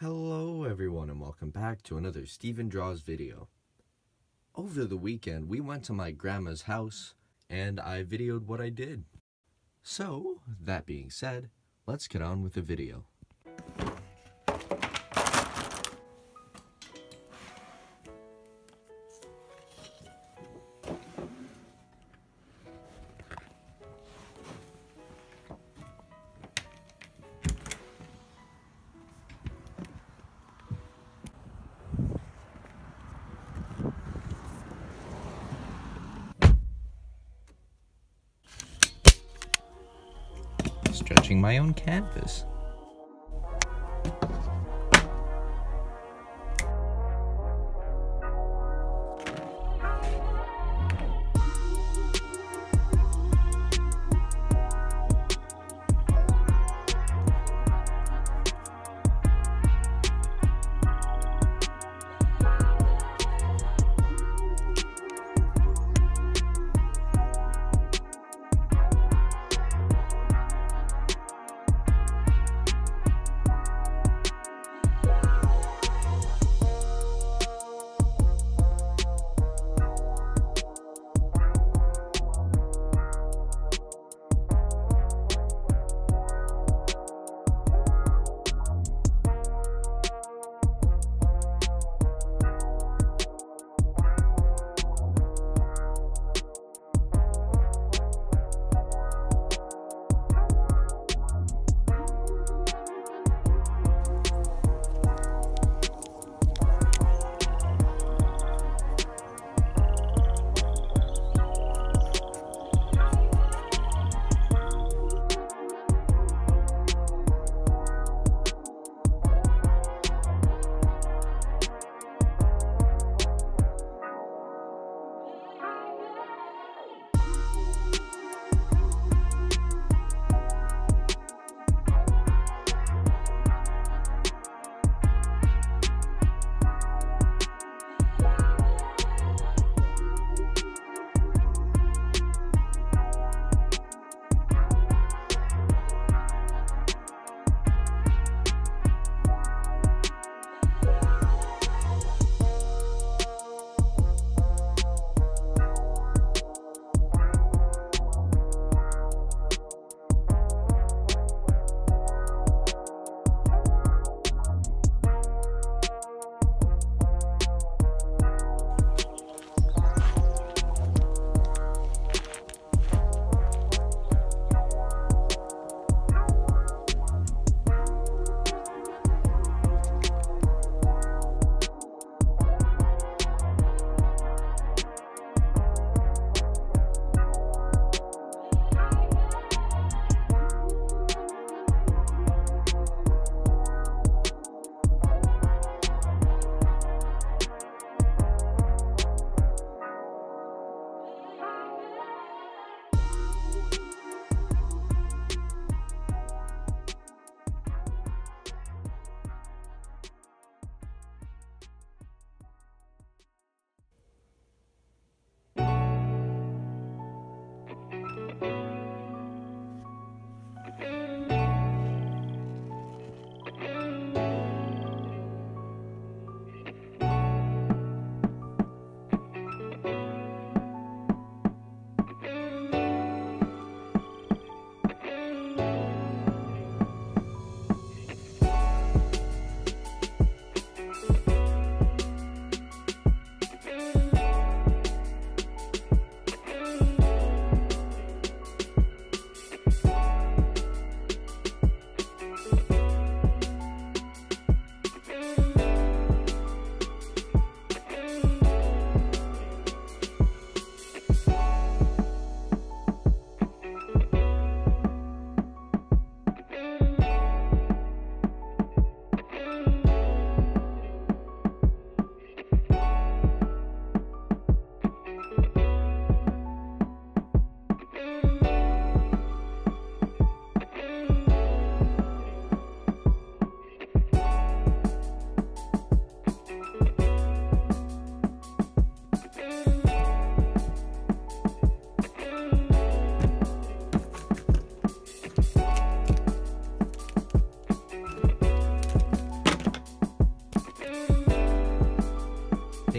Hello everyone and welcome back to another Steven Draws video. Over the weekend we went to my grandma's house and I videoed what I did. So, that being said, let's get on with the video. Stretching my own canvas.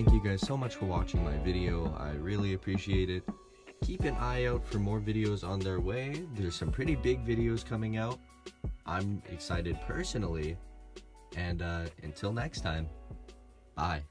thank you guys so much for watching my video. I really appreciate it. Keep an eye out for more videos on their way. There's some pretty big videos coming out. I'm excited personally. And until next time, bye.